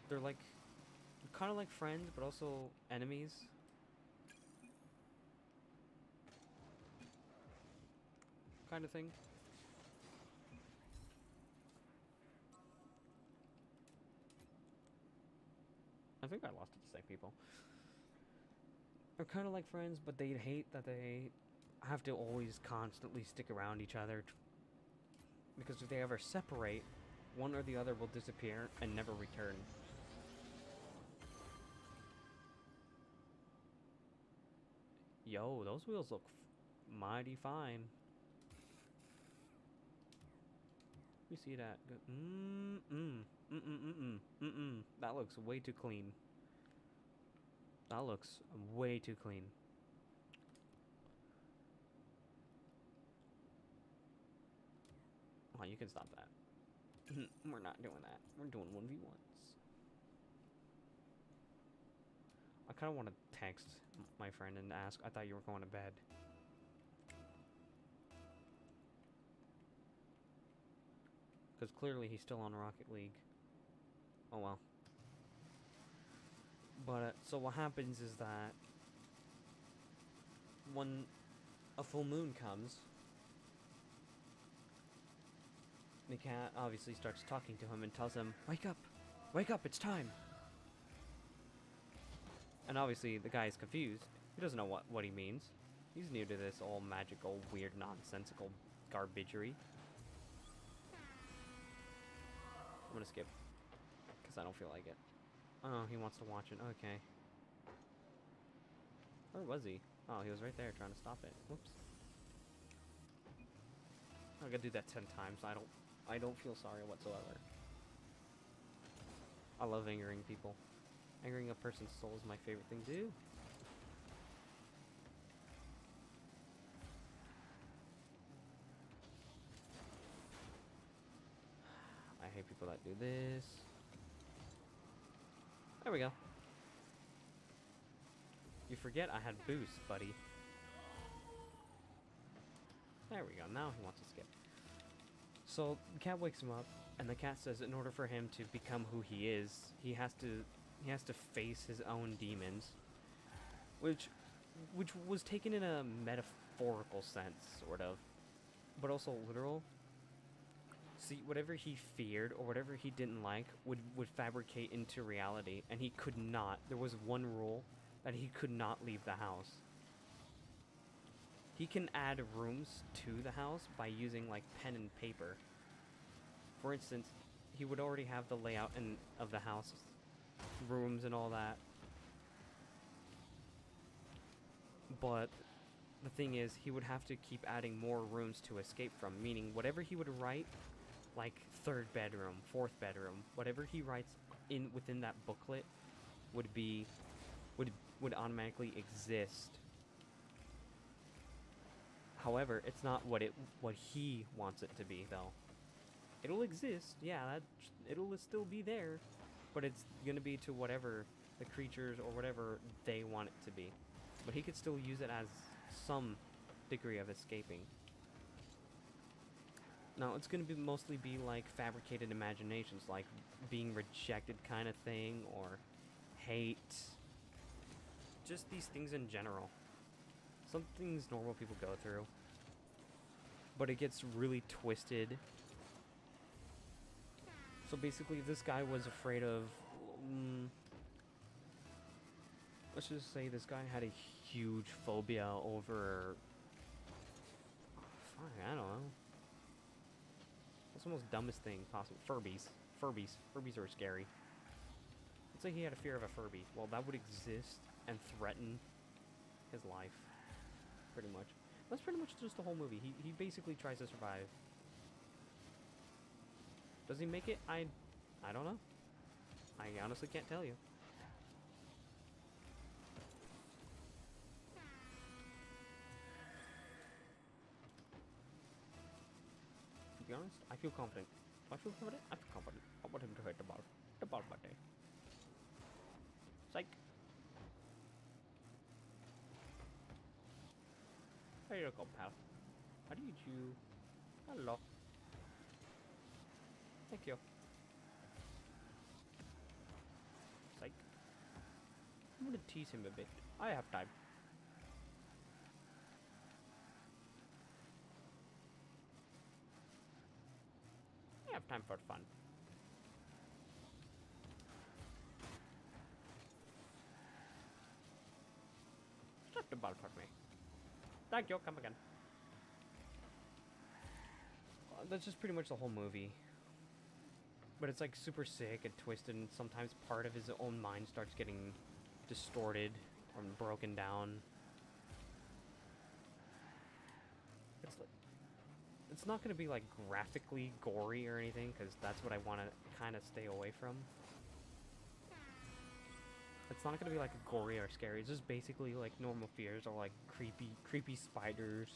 they're like, kind of like friends, but also enemies. Kind of thing. I think I lost it to say people. They're kind of like friends, but they hate that they have to always constantly stick around each other. Because if they ever separate, one or the other will disappear and never return. Yo, those wheels look mighty fine. Let me see that. That looks way too clean. That looks way too clean. Oh, you can stop that. We're not doing that. We're doing 1v1s. I kind of want to text my friend and ask, I thought you were going to bed. Because clearly he's still on Rocket League. Oh well. But, so what happens is that when a full moon comes, the cat obviously starts talking to him and tells him, wake up, it's time. And obviously the guy is confused. He doesn't know what he means. He's new to this all magical, weird, nonsensical garbagery. I'm gonna skip, because I don't feel like it. Oh, he wants to watch it. Okay. Where was he? Oh, he was right there trying to stop it. Whoops. I gotta do that 10 times. I don't feel sorry whatsoever. I love angering people. Angering a person's soul is my favorite thing to do. I hate people that do this. There we go. You forget I had boost, buddy. There we go. Now he wants to skip. So the cat wakes him up, and the cat says in order for him to become who he is, he has to face his own demons, which was taken in a metaphorical sense, sort of, but also literal. See, whatever he feared or whatever he didn't like would fabricate into reality, and he could not. There was one rule, that he could not leave the house. He can add rooms to the house by using like pen and paper. For instance, he would already have the layout of the house, rooms and all that. But the thing is, he would have to keep adding more rooms to escape from, meaning whatever he would write, like third bedroom, fourth bedroom, whatever he writes within that booklet would automatically exist. However, it's not what he wants it to be, though. It'll exist, yeah, it'll still be there, but it's gonna be to whatever the creatures or whatever they want it to be. But he could still use it as some degree of escaping. Now, it's gonna be mostly be like fabricated imaginations, like being rejected kind of thing, or hate. Just these things in general. Some things normal people go through. But it gets really twisted. So basically, this guy was afraid of... let's just say this guy had a huge phobia over... fuck, I don't know. What's the most dumbest thing possible? Furbies. Furbies are scary. Let's say he had a fear of a Furby. Well, that would exist and threaten his life. Pretty much. That's pretty much just the whole movie. He basically tries to survive. Does he make it? I don't know. I honestly can't tell you. To be honest, I feel confident. I feel confident? I feel confident. I want him to hit the ball. The ball button. Psych. Here you go, pal. How do you... Hello. Thank you. Psych. I'm gonna tease him a bit. I have time. I have time for fun. Shut the ball for me. Thank you, come again. That's just pretty much the whole movie. But it's like super sick and twisted, and sometimes part of his own mind starts getting distorted or broken down. It's not gonna be like graphically gory or anything, because that's what I want to kind of stay away from. It's not gonna be like gory or scary. It's just basically like normal fears, or like creepy spiders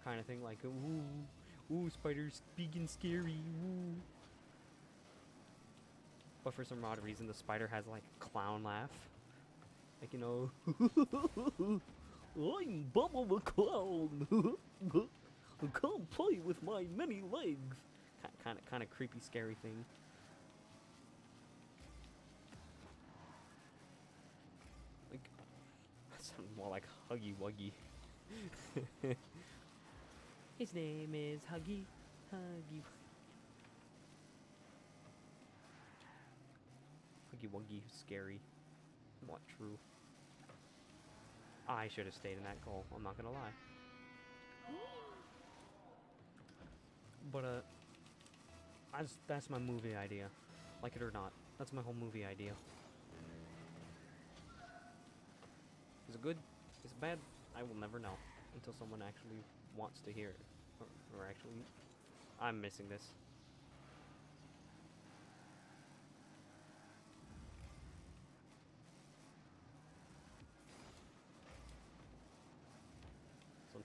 kind of thing. Like, ooh, spiders big and scary. Ooh. But for some odd reason, the spider has like a clown laugh. Like, you know, I'm Bubble the Clown. Come play with my many legs. Kind of creepy, scary thing. Like, that sounds more like Huggy Wuggy. His name is Huggy Wuggy. Huggy Wuggy is scary. Not true. I should have stayed in that goal. I'm not gonna lie. But that's my movie idea. Like it or not, that's my whole movie idea. Is it good? Is it bad? I will never know until someone actually wants to hear it, or actually, I'm missing this.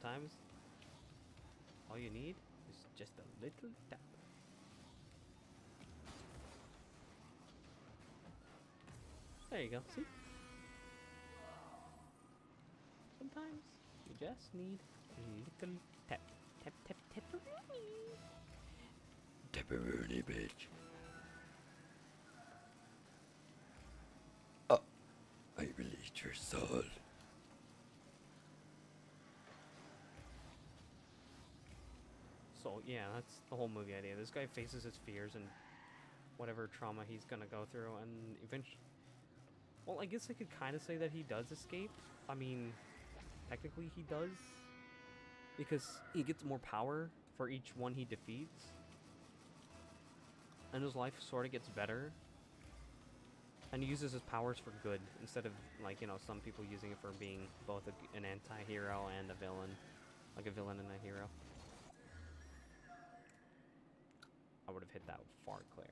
sometimes all you need is just a little tap. There you go, see? Sometimes you just need a little tap. Tap, tap, tapperoni. Tapperoni, bitch. Oh, I released your soul. So, yeah, that's the whole movie idea. This guy faces his fears and whatever trauma he's gonna go through, and eventually... Well, I guess I could kind of say that he does escape. I mean, technically he does. Because he gets more power for each one he defeats. And his life sort of gets better. And he uses his powers for good, instead of, like, you know, some people using it for being both an anti-hero and a villain. Like a villain and a hero. I would have hit that far clear.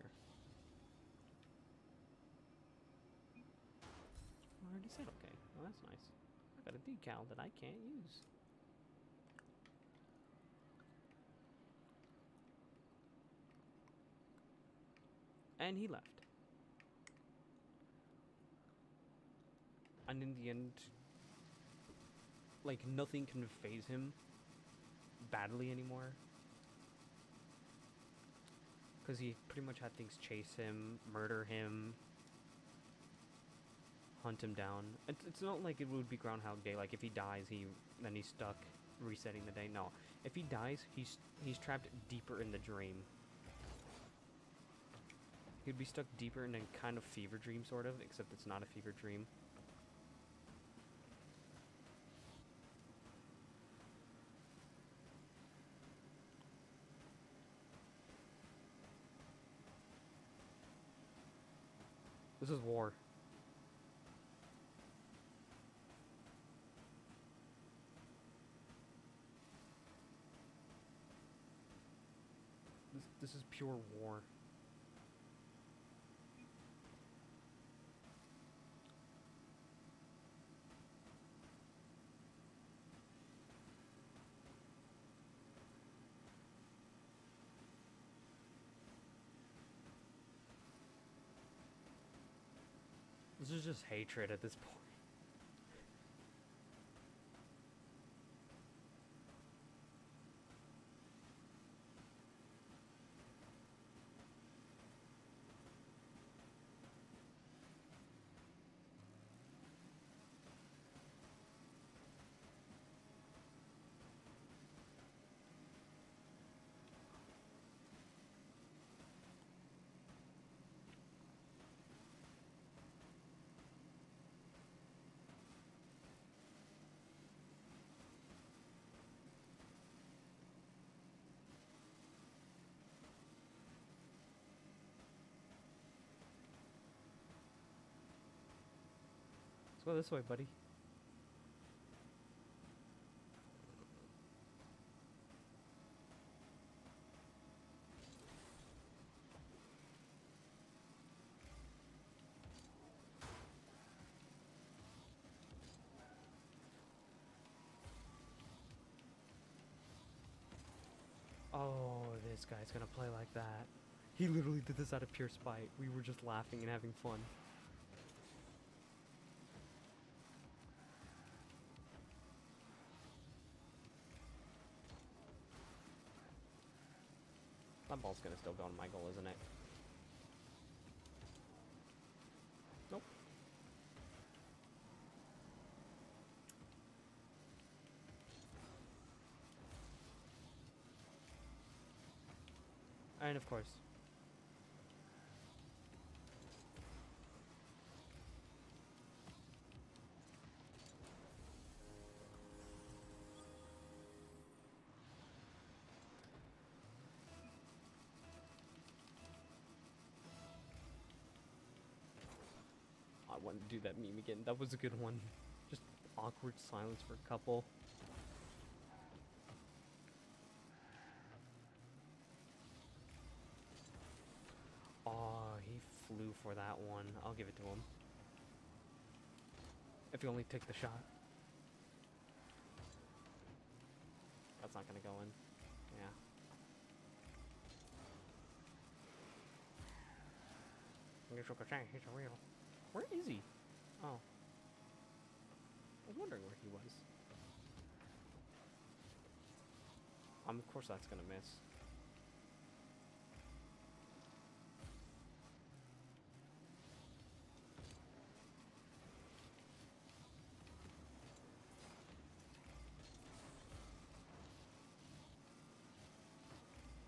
I already said okay. Well, that's nice. I got a decal that I can't use. And he left. And in the end, like, nothing can phase him badly anymore. Because he pretty much had things chase him, murder him, hunt him down. It's not like it would be Groundhog Day. Like, if he dies, then he's stuck resetting the day. No, if he dies, he's trapped deeper in the dream. He'd be stuck deeper in a kind of fever dream, sort of, except it's not a fever dream. This is war. This is pure war. This is just hatred at this point. Let's go this way, buddy. Oh, this guy's gonna play like that. He literally did this out of pure spite. We were just laughing and having fun. That ball's gonna still go on my goal, isn't it? Nope. And of course. I want to do that meme again. That was a good one. Just awkward silence for a couple. Oh, he flew for that one. I'll give it to him. If he only took the shot. that's not gonna go in. Yeah. I guess you could say he's a real. Where is he? Oh. I was wondering where he was. Of course that's gonna miss.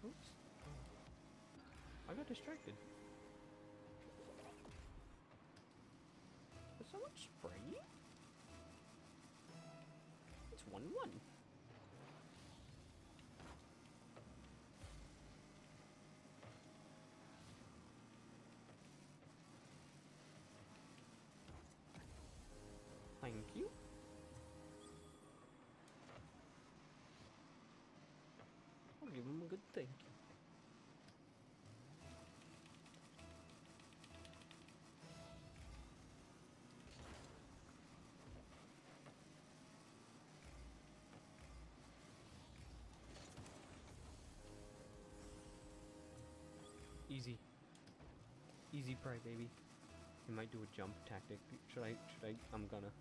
Oops. Oh. I got distracted. Is someone spraying? It's 1-1. Thank you. I'll give him a good thank you. Easy. Easy prey, baby. You might do a jump tactic. Should I? I'm gonna.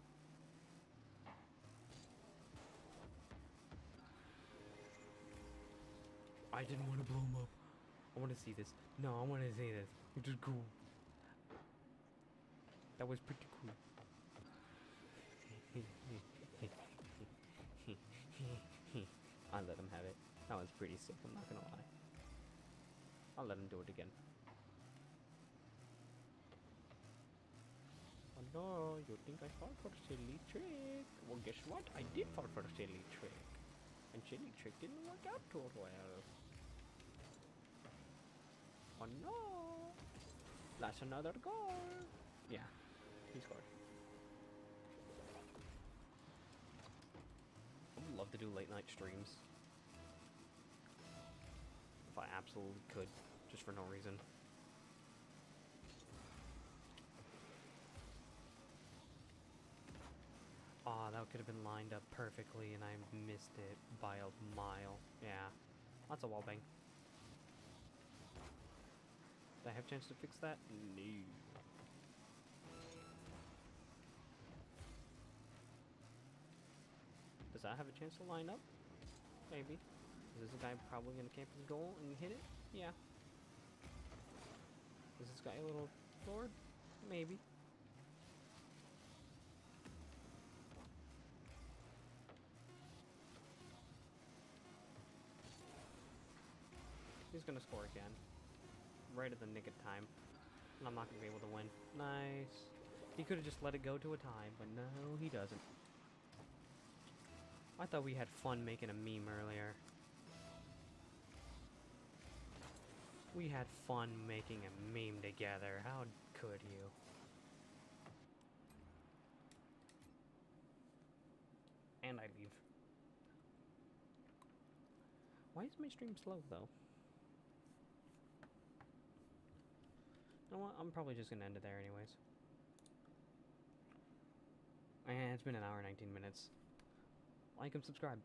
I didn't want to blow him up. I want to see this. No, I want to see this. Which is cool. That was pretty cool. I let him have it. That was pretty sick, I'm not gonna lie. I'll let him do it again. Oh no, you think I fall for a silly trick? Well, guess what? I did fall for a silly trick. And silly trick didn't work out too well. Oh no! That's another goal! Yeah, he scored. I would love to do late night streams. If I absolutely could, just for no reason. Aw, that could have been lined up perfectly and I missed it by a mile. Yeah, that's a wall bang. Do I have a chance to fix that? No. Does that have a chance to line up? Maybe. Is this guy probably gonna camp his goal and hit it? Yeah. Is this guy a little forward? Maybe. He's gonna score again. Right at the nick of time. And I'm not gonna be able to win. Nice. He could have just let it go to a tie, but no, he doesn't. I thought we had fun making a meme earlier. We had fun making a meme together. How could you? And I leave. Why is my stream slow, though? You know what? I'm probably just gonna end it there anyways. And it's been an hour and 19 minutes. Like and subscribe.